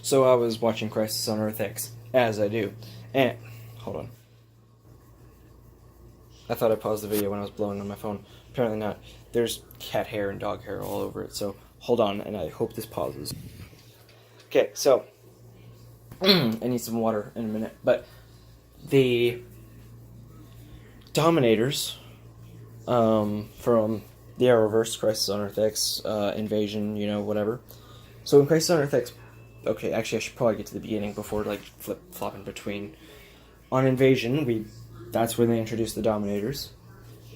So I was watching Crisis on Earth X, as I do, and hold on. I thought I paused the video when I was blowing on my phone. Apparently not. There's cat hair and dog hair all over it, so hold on, and I hope this pauses. Okay, so I need some water in a minute, but the Dominators from the Arrowverse, Crisis on Earth X, Invasion, whatever. So in Crisis on Earth X, okay, actually I should probably get to the beginning before flip-flopping between. On Invasion, that's where they introduced the Dominators.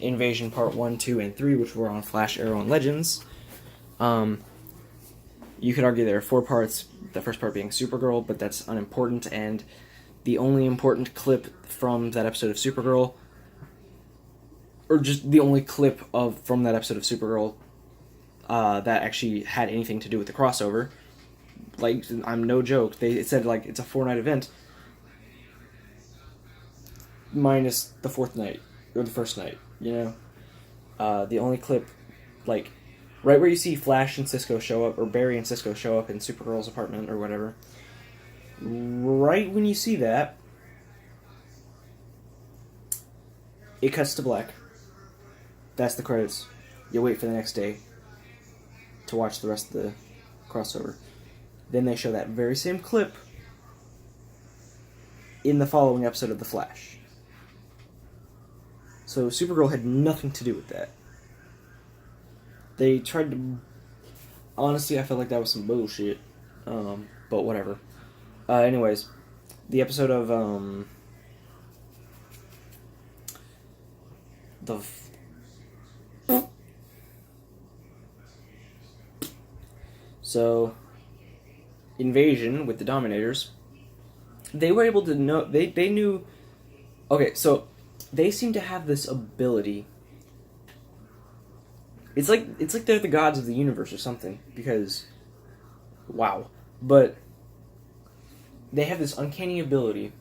Invasion Part 1, 2, and 3, which were on Flash, Arrow, and Legends. You could argue there are 4 parts, the first part being Supergirl, but that's unimportant, and the only important clip from that episode of Supergirl, or just the only clip from that episode of Supergirl that actually had anything to do with the crossover, like, I'm no joke, it said, like, it's a 4-night event, minus the 4th night, or the 1st night, the only clip, like, right where you see Flash and Cisco show up, or Barry and Cisco show up in Supergirl's apartment, or whatever, right when you see that, it cuts to black. That's the credits. You wait for the next day to watch the rest of the crossover. Then they show that very same clip in the following episode of The Flash. So Supergirl had nothing to do with that. They tried to... Honestly, I felt like that was some bullshit. But whatever. Anyways, the episode of, So, Invasion with the Dominators, they were able to know... They knew... Okay, so, they seem to have this ability... It's like they're the gods of the universe or something, because, wow. But they have this uncanny ability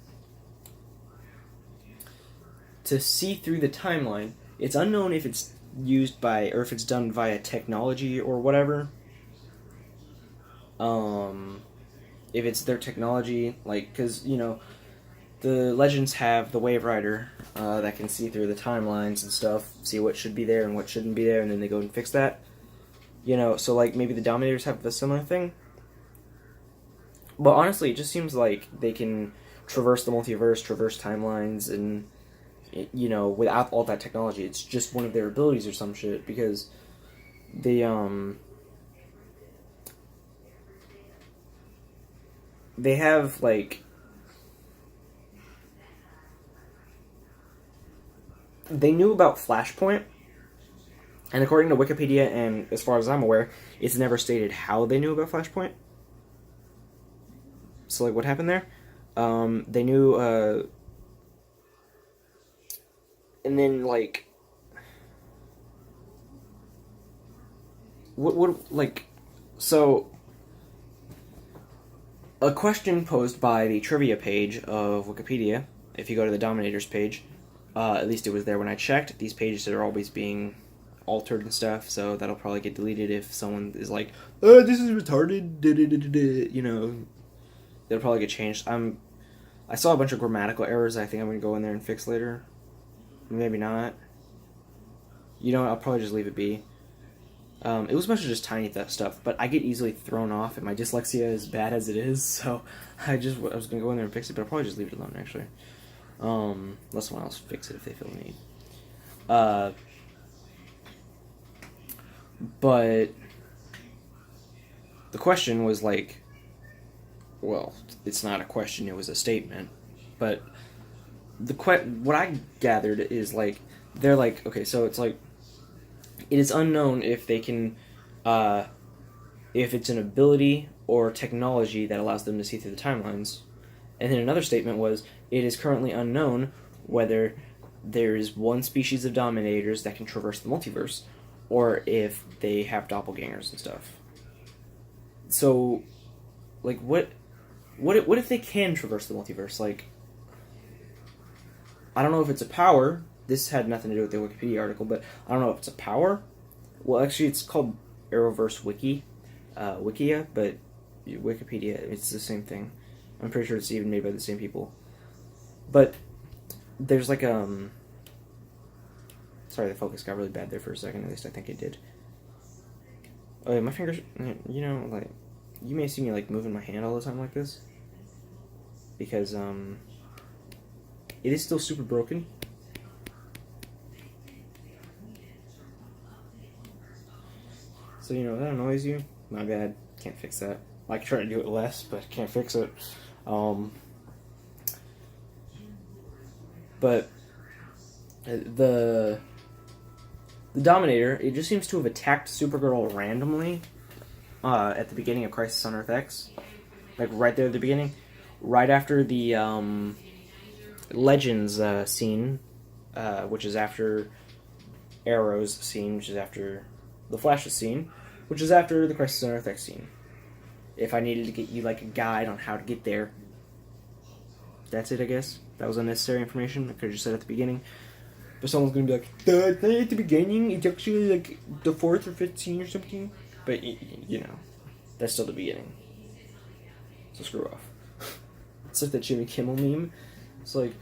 to see through the timeline. It's unknown if it's used by, or if it's done via technology or whatever. If it's their technology, like, because, the Legends have the Wave Rider that can see through the timelines and stuff, see what should be there and what shouldn't be there, and then they go and fix that. So, like, maybe the Dominators have a similar thing. But honestly, it just seems like they can traverse the multiverse, traverse timelines, and, without all that technology. It's just one of their abilities or some shit, because they have, like... They knew about Flashpoint, and according to Wikipedia, and as far as I'm aware, it's never stated how they knew about Flashpoint. So, like, what happened there? They knew, and then, like, so, a question posed by the trivia page of Wikipedia, if you go to the Dominators page, at least it was there when I checked. These pages are always being altered and stuff, so that'll probably get deleted if someone is like, "Oh, this is retarded," It'll probably get changed. I saw a bunch of grammatical errors I think I'm going to go in there and fix later. Maybe not. I'll probably just leave it be. It was a bunch of just tiny stuff, but I get easily thrown off, and my dyslexia is bad as it is, so I was going to go in there and fix it, but I'll probably just leave it alone, actually. Let someone else fix it if they feel the need. But the question was like, well, it's not a question, it was a statement. But what I gathered is like, they're like, okay, so it's like, it is unknown if they can, if it's an ability or technology that allows them to see through the timelines. And then another statement was, it is currently unknown whether there is one species of Dominators that can traverse the multiverse, or if they have doppelgangers and stuff. So, like, what if they can traverse the multiverse? Like, I don't know if it's a power. This had nothing to do with the Wikipedia article, but I don't know if it's a power. Well, actually, it's called Arrowverse Wikia, but Wikipedia, it's the same thing. I'm pretty sure it's even made by the same people. But there's like sorry, the focus got really bad there for a second. At least I think it did. Oh yeah, my fingers. You know, like you may see me like moving my hand all the time like this because it is still super broken. So you know if that annoys you, my bad. Can't fix that. I can try to do it less, but can't fix it. But the Dominator, it just seems to have attacked Supergirl randomly at the beginning of Crisis on Earth X, like right there at the beginning, right after the Legends scene, which is after Arrow's scene, which is after the Flash's scene, which is after the Crisis on Earth X scene. If I needed to get you like a guide on how to get there, that's it, I guess. That was unnecessary information. I could have just said at the beginning. But someone's going to be like, it's not at the beginning. It's actually like the 4th or 5th scene or something. But, you know, that's still the beginning. So screw off. It's like that Jimmy Kimmel meme. It's like,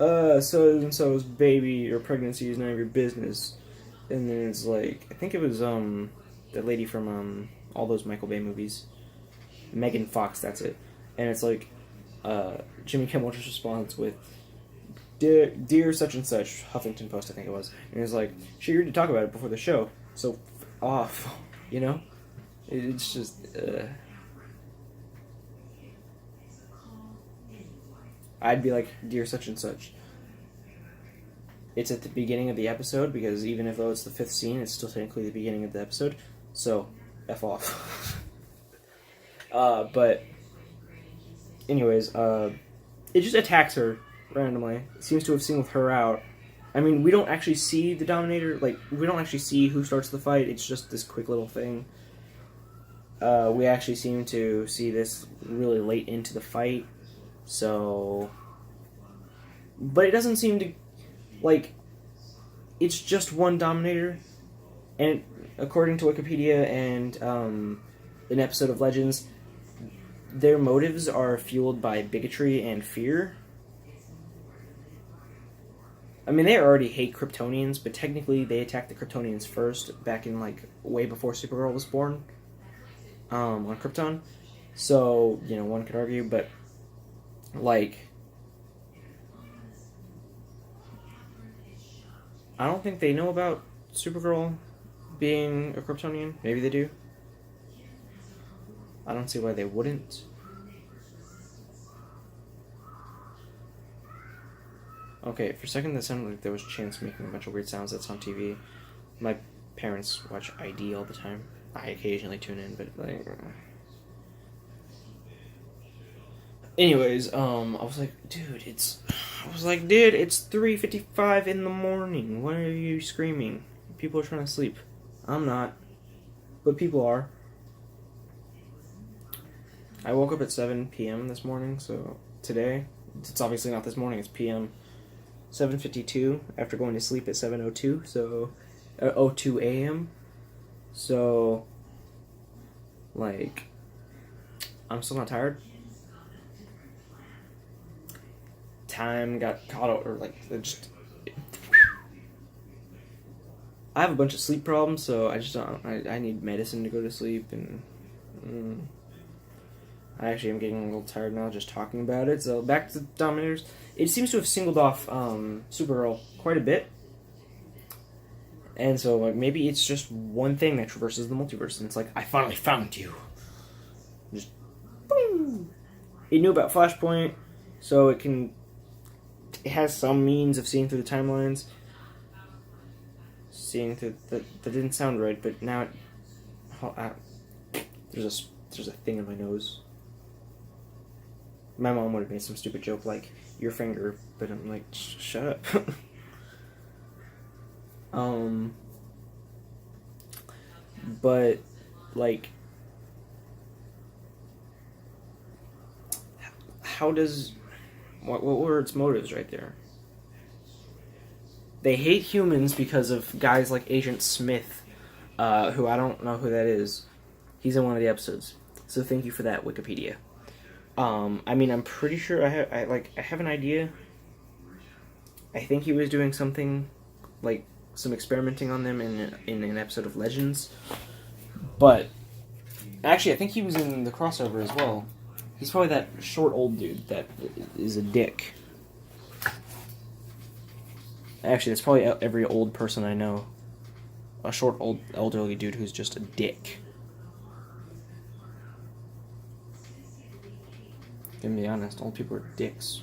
so-and-so's baby or pregnancy is none of your business. And then it's like, I think it was that lady from all those Michael Bay movies. Megan Fox, that's it. And it's like, Jimmy Kimmel just responds with, Dear such and such, Huffington Post, I think it was. And it's like, she agreed to talk about it before the show, so off, you know? It's just, I'd be like, Dear such and such. It's at the beginning of the episode, because even though it's the 5th scene, it's still technically the beginning of the episode, so, F off. But, anyways, it just attacks her randomly. It seems to have singled her out. I mean, we don't actually see the Dominator, like, we don't actually see who starts the fight, it's just this quick little thing. We actually seem to see this really late into the fight, so... But it doesn't seem to, like, it's just one Dominator, and according to Wikipedia and, an episode of Legends, their motives are fueled by bigotry and fear. I mean, they already hate Kryptonians, but technically they attacked the Kryptonians first, back in, like, way before Supergirl was born, on Krypton. So, you know, one could argue, but, like, I don't think they know about Supergirl being a Kryptonian. Maybe they do. I don't see why they wouldn't. Okay, for a second that sounded like there was Chance making a bunch of weird sounds. That's on TV. My parents watch ID all the time. I occasionally tune in, but like... Anyways, I was like, dude, it's 3:55 in the morning. Why are you screaming? People are trying to sleep. I'm not. But people are. I woke up at 7 p.m. this morning, so today, it's obviously not this morning, it's p.m. 7:52 after going to sleep at 7:02, so 02 a.m. So, like, I'm still not tired. Time got caught up, or like, it just... I have a bunch of sleep problems, so I just don't... I need medicine to go to sleep, and... I actually am getting a little tired now just talking about it. So back to the Dominators. It seems to have singled off Supergirl quite a bit. And so like, maybe it's just one thing that traverses the multiverse. And it's like, I finally found you. Just boom. It knew about Flashpoint, so it has some means of seeing through the timelines. Seeing through... That didn't sound right, but now there's a thing in my nose. My mom would have made some stupid joke like, your finger, but I'm like, shut up. But, like, how does... What were its motives right there? They hate humans because of guys like Agent Smith, who I don't know who that is. He's in one of the episodes. So thank you for that, Wikipedia. I mean, I'm pretty sure I have an idea. I think he was doing something, like some experimenting on them in an episode of Legends. But actually, I think he was in the crossover as well. He's probably that short old dude that is a dick. Actually, that's probably every old person I know. A short old elderly dude who's just a dick. Gonna be honest, old people are dicks.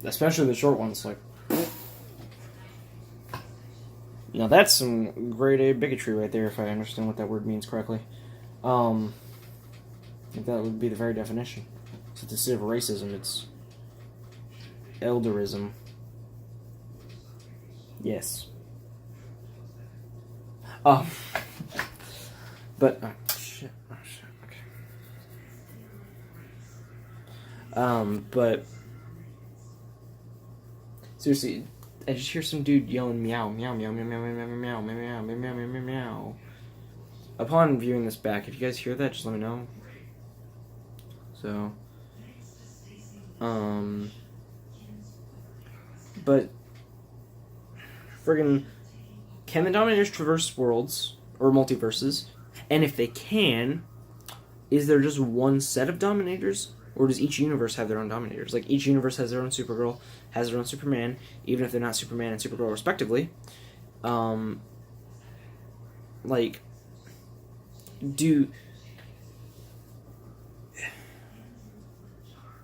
Especially the short ones, like... Now that's some grade A bigotry right there, if I understand what that word means correctly. I think that would be the very definition. Since instead of racism, it's... elderism. Yes. But... shit. Okay. But... seriously, I just hear some dude yelling meow, meow, meow, meow, meow, meow, meow, meow, meow, meow, meow, meow, meow, meow. Upon viewing this back, if you guys hear that, just let me know. So, but, friggin', can the Dominators traverse worlds, or multiverses? And if they can, is there just one set of Dominators? Or does each universe have their own Dominators? Like, each universe has their own Supergirl, has their own Superman, even if they're not Superman and Supergirl respectively. Like,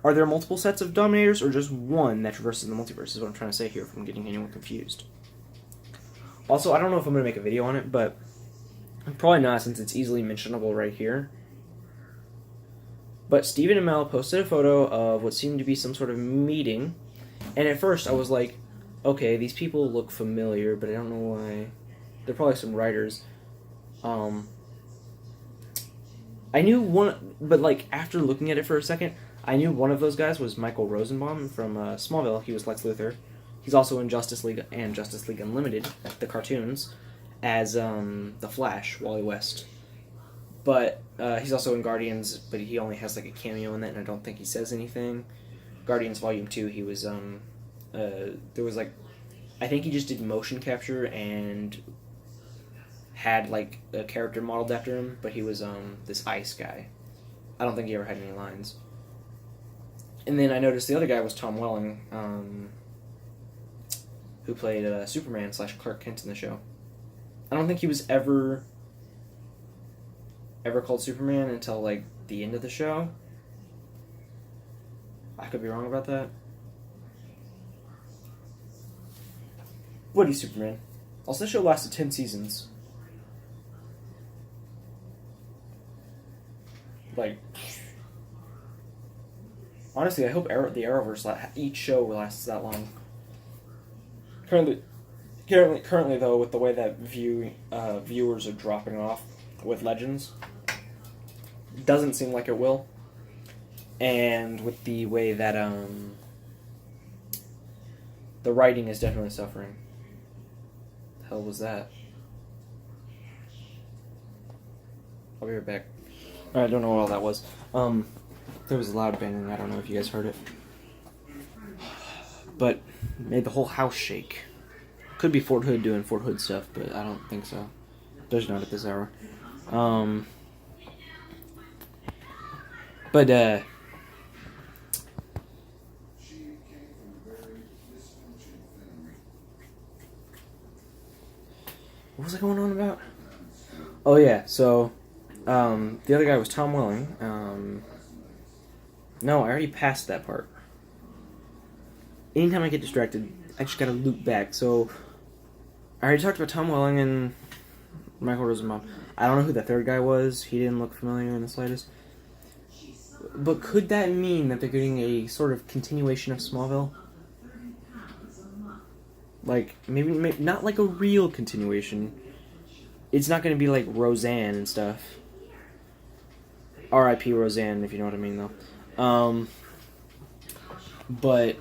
are there multiple sets of Dominators, or just one that traverses the multiverse, is what I'm trying to say here, if I'm getting anyone confused. Also, I don't know if I'm going to make a video on it, but probably not, since it's easily mentionable right here. But Stephen Amell posted a photo of what seemed to be some sort of meeting, and at first I was like, okay, these people look familiar, but I don't know why. They're probably some writers. I knew one, but like after looking at it for a second, I knew one of those guys was Michael Rosenbaum from Smallville. He was Lex Luthor. He's also in Justice League and Justice League Unlimited, the cartoons, as the Flash, Wally West. But he's also in Guardians, but he only has like a cameo in that, and I don't think he says anything. Guardians Volume 2, he was, there was like, I think he just did motion capture and had like a character modeled after him, but he was this ice guy. I don't think he ever had any lines. And then I noticed the other guy was Tom Welling, who played Superman / Clark Kent in the show. I don't think he was ever called Superman until like the end of the show. I could be wrong about that. What is Superman? Also, the show lasted 10 seasons. Like, honestly, I hope the Arrowverse, each show lasts that long. Currently though, with the way that viewers are dropping off with Legends, doesn't seem like it will. And with the way that the writing is definitely suffering. The hell was that? I'll be right back. I don't know what all that was. There was a loud banging. I don't know if you guys heard it, but made the whole house shake. Could be Fort Hood doing Fort Hood stuff, but I don't think so. There's not at this hour. But what was I going on about? Oh yeah, so the other guy was Tom Welling. No, I already passed that part. Anytime I get distracted, I just gotta loop back. So I already talked about Tom Welling and Michael Rosenbaum. I don't know who that third guy was. He didn't look familiar in the slightest. But could that mean that they're getting a sort of continuation of Smallville? Like, maybe not like a real continuation. It's not going to be like Roseanne and stuff. R.I.P. Roseanne, if you know what I mean, though. But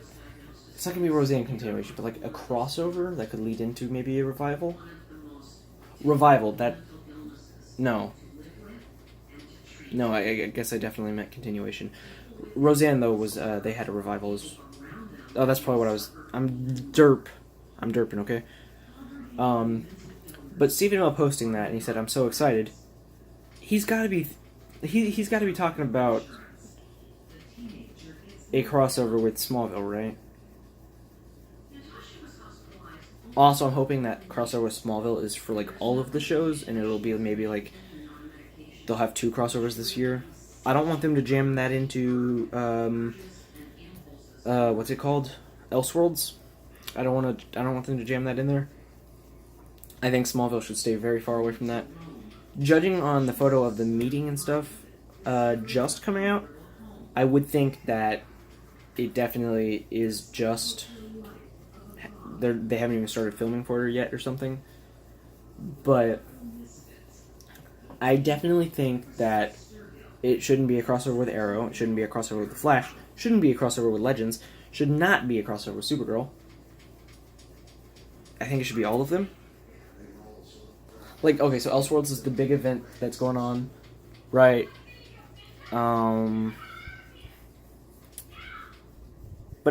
it's not going to be a Roseanne continuation, but like a crossover that could lead into maybe a revival. Revival. That no, no. I guess I definitely meant continuation. Roseanne though was they had a revival. Oh, that's probably what I was. I'm derping. Okay. Um, but Stephen Amell posting that and he said, "I'm so excited." He's got to be, he's got to be talking about a crossover with Smallville, right? Also, I'm hoping that crossover with Smallville is for like all of the shows, and it'll be maybe like they'll have 2 crossovers this year. I don't want them to jam that into what's it called, Elseworlds. I don't want them to jam that in there. I think Smallville should stay very far away from that. Judging on the photo of the meeting and stuff just coming out, I would think that it definitely is just they haven't even started filming for it yet or something. But I definitely think that it shouldn't be a crossover with Arrow. It shouldn't be a crossover with The Flash. Shouldn't be a crossover with Legends. Should not be a crossover with Supergirl. I think it should be all of them. Like, okay, so Elseworlds is the big event that's going on, right? But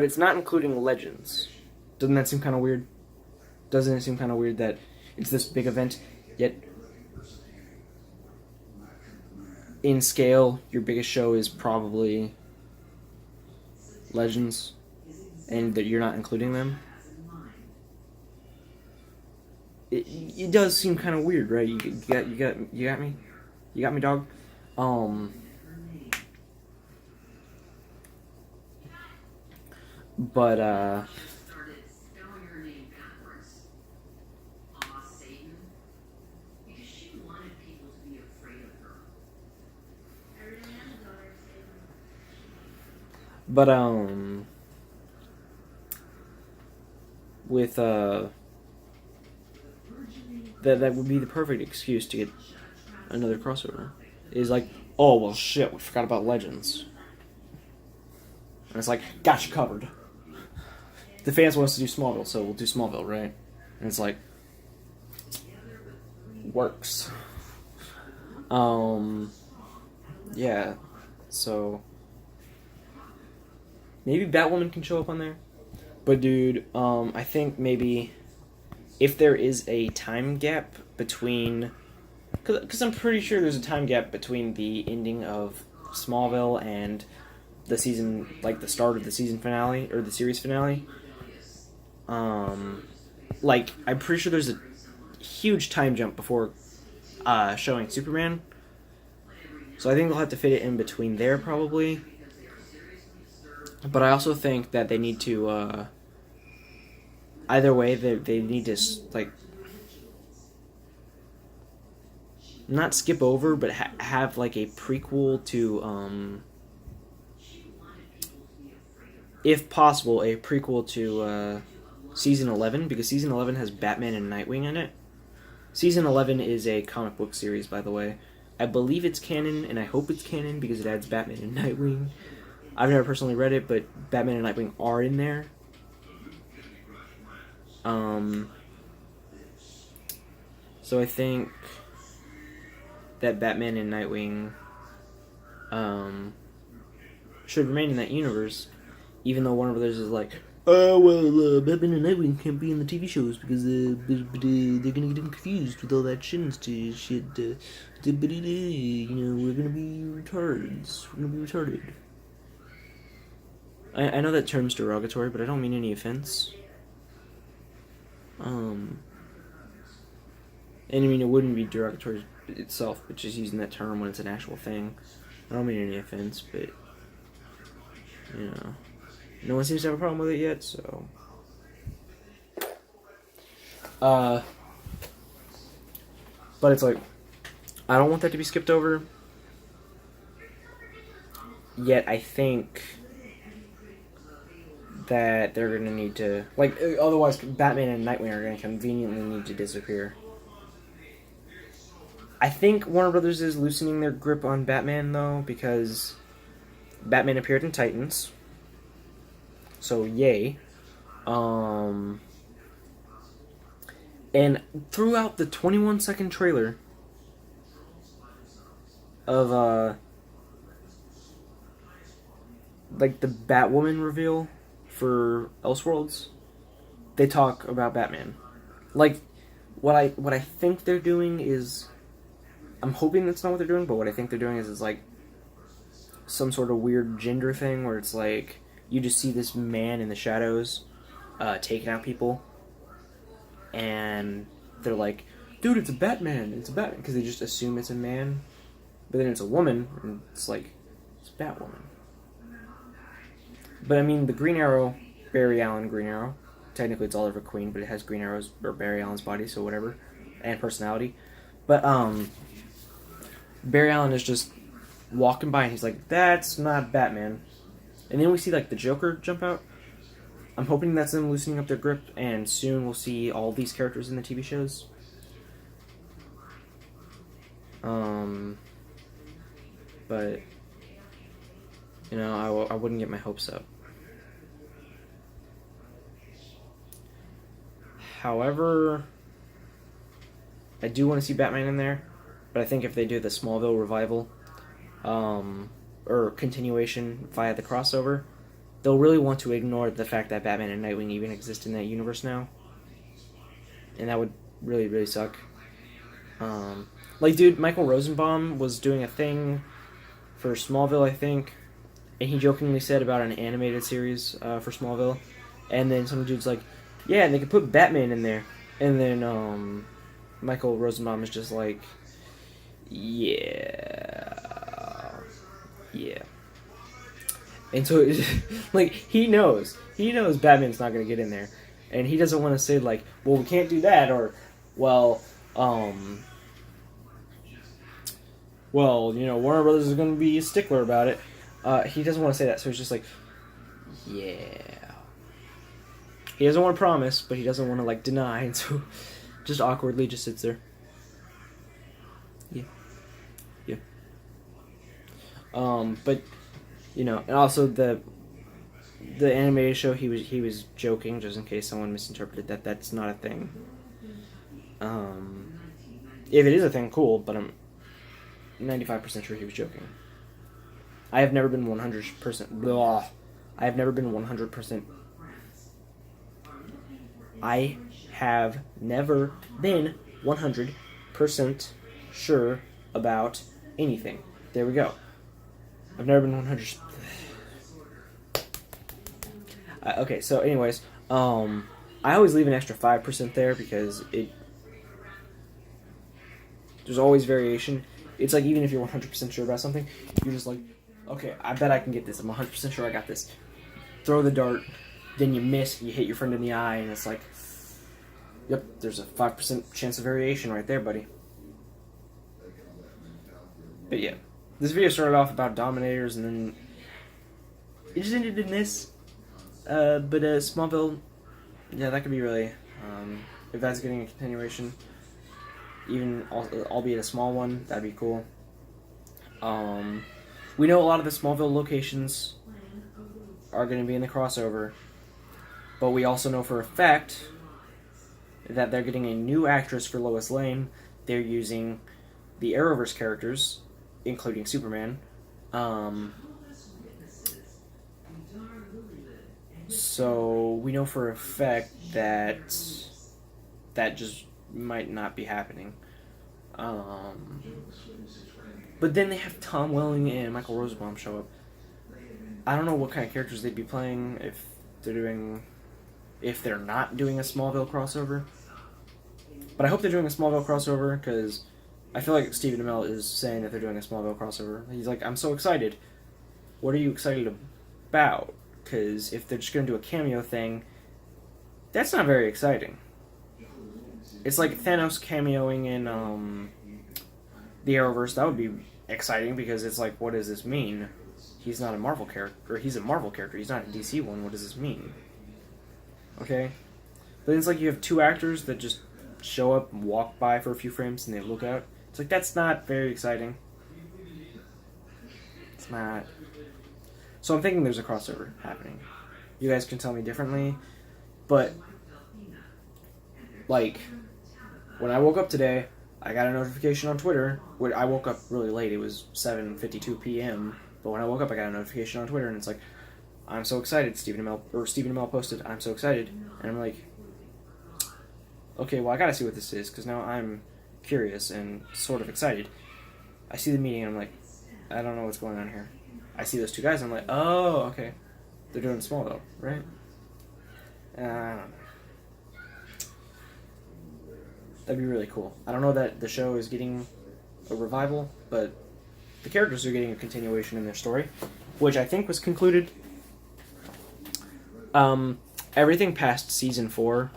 it's not including Legends. Doesn't that seem kind of weird? Doesn't it seem kind of weird that it's this big event, yet in scale, your biggest show is probably Legends, and that you're not including them? It does seem kind of weird, right? You got me, you got me, dog. But with that would be the perfect excuse to get another crossover. Is like, oh well, shit, we forgot about Legends, and it's like, got you covered. The fans want us to do Smallville, so we'll do Smallville, right? And it's like, works. Yeah, so maybe Batwoman can show up on there. But dude, I think maybe if there is a time gap between, because I'm pretty sure there's a time gap between the ending of Smallville and the season, like the start of the season finale or the series finale. Like I'm pretty sure there's a huge time jump before showing Superman. So I think they'll have to fit it in between there probably. But I also think that they need to either way they need to like not skip over but have like a prequel to if possible a prequel to season 11, because season 11 has Batman and Nightwing in it. Season 11 is a comic book series, by the way. I believe it's canon, and I hope it's canon because it adds Batman and Nightwing. I've never personally read it, but Batman and Nightwing are in there. So I think that Batman and Nightwing should remain in that universe, even though Warner Brothers is like, oh, well, Batman and Nightwing can't be in the TV shows because they're gonna get confused with all that shit. You know, we're gonna be retards. We're gonna be retarded. I know that term's derogatory, but I don't mean any offense. And I mean, it wouldn't be derogatory itself, but just using that term when it's an actual thing. I don't mean any offense, but, you know, no one seems to have a problem with it yet, so. But it's like, I don't want that to be skipped over. Yet I think that they're going to need to, like, otherwise Batman and Nightwing are going to conveniently need to disappear. I think Warner Brothers is loosening their grip on Batman, though, because Batman appeared in Titans. So, yay. And throughout the 21-second trailer of like the Batwoman reveal for Elseworlds, they talk about Batman. Like what I think they're doing is, I'm hoping that's not what they're doing, but what I think they're doing is like some sort of weird gender thing where it's like you just see this man in the shadows taking out people, and they're like, dude, it's a Batman, because they just assume it's a man, but then it's a woman, and it's like, it's Batwoman. But I mean, the Green Arrow, Barry Allen Green Arrow, technically it's Oliver Queen, but it has Green Arrow's, or Barry Allen's body, so whatever, and personality. But Barry Allen is just walking by, and he's like, that's not Batman. And then we see like the Joker jump out. I'm hoping that's them loosening up their grip, and soon we'll see all these characters in the TV shows. But you know, I wouldn't get my hopes up. However, I do want to see Batman in there, but I think if they do the Smallville revival, or continuation via the crossover, they'll really want to ignore the fact that Batman and Nightwing even exist in that universe now. And that would really, really suck. Like, dude, Michael Rosenbaum was doing a thing for Smallville, I think, and he jokingly said about an animated series for Smallville, and then some dude's like, yeah, they could put Batman in there. And then Michael Rosenbaum is just like, yeah. And so, like, he knows Batman's not going to get in there. And he doesn't want to say, like, well, we can't do that, or, well, you know, Warner Brothers is going to be a stickler about it. He doesn't want to say that, so he's just like, yeah. He doesn't want to promise, but he doesn't want to, like, deny, and so just awkwardly just sits there. Yeah. But, you know, and also the animated show, he was joking, just in case someone misinterpreted that. That's not a thing. If it is a thing, cool, but I'm 95% sure he was joking. I have never been 100%... Blah. I have never been 100%... I have never been 100% sure about anything. There we go. I've never been 100%... okay, so anyways, I always leave an extra 5% there because there's always variation. It's like, even if you're 100% sure about something, you're just like, okay, I bet I can get this. I'm 100% sure I got this. Throw the dart, then you miss, you hit your friend in the eye, and it's like, yep, there's a 5% chance of variation right there, buddy. But yeah, this video started off about Dominators, and then it just ended in this. But Smallville, yeah, that could be really, if that's getting a continuation, even albeit a small one, that'd be cool. We know a lot of the Smallville locations are going to be in the crossover, but we also know for a fact that they're getting a new actress for Lois Lane. They're using the Arrowverse characters, including Superman. So we know for a fact that that just might not be happening. But then they have Tom Welling and Michael Rosenbaum show up. I don't know what kind of characters they'd be playing if they're not doing a Smallville crossover. But I hope they're doing a Smallville crossover, because I feel like Stephen Amell is saying that they're doing a Smallville crossover. He's like, I'm so excited. What are you excited about? Because if they're just going to do a cameo thing, that's not very exciting. It's like Thanos cameoing in the Arrowverse. That would be exciting, because it's like, what does this mean? He's not a Marvel character, or he's a Marvel character. He's not a DC one. What does this mean? Okay? But it's like you have two actors that just show up and walk by for a few frames and they look out. It's like, that's not very exciting. It's not. So I'm thinking there's a crossover happening. You guys can tell me differently, but, like, when I woke up today, I got a notification on Twitter. I woke up really late. It was 7:52 p.m. But when I woke up, I got a notification on Twitter, and it's like, I'm so excited. Stephen Amell posted, I'm so excited. And I'm like, okay, well, I gotta see what this is, because now I'm curious and sort of excited. I see the meeting, and I'm like, I don't know what's going on here. I see those two guys, and I'm like, oh, okay. They're doing Smallville, right? I don't know. That'd be really cool. I don't know that the show is getting a revival, but the characters are getting a continuation in their story, which I think was concluded. Everything past season 4,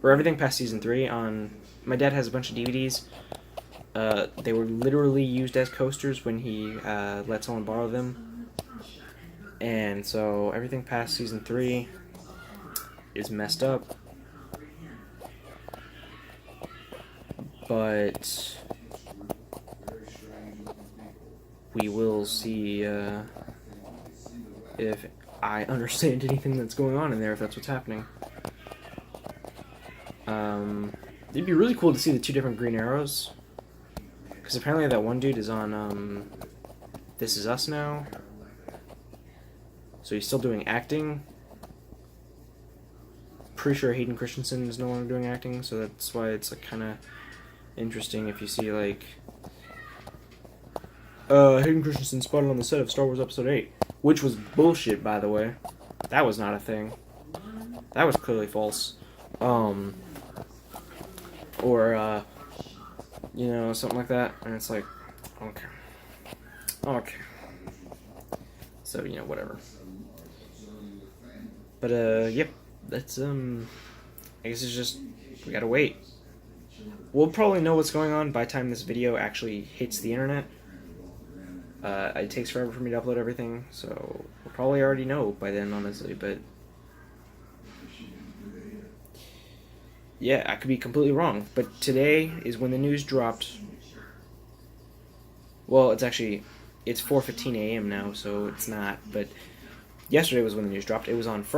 or everything past season 3 on... My dad has a bunch of DVDs. They were literally used as coasters when he let someone borrow them. And so everything past season 3 is messed up. But we will see if I understand anything that's going on in there, if that's what's happening. It'd be really cool to see the 2 different Green Arrows. Because apparently that one dude is on This Is Us now. So he's still doing acting. Pretty sure Hayden Christensen is no longer doing acting, so that's why it's like kind of interesting if you see like Hayden Christensen spotted on the set of Star Wars Episode 8, which was bullshit, by the way. That was not a thing. That was clearly false. Or you know, something like that, and it's like, okay. So, you know, whatever. But yep, that's I guess it's just, we gotta wait. We'll probably know what's going on by the time this video actually hits the internet. It takes forever for me to upload everything, so we'll probably already know by then, honestly, but... Yeah, I could be completely wrong, but today is when the news dropped. Well, it's 4:15 a.m. now, so it's not, but yesterday was when the news dropped. It was on Friday.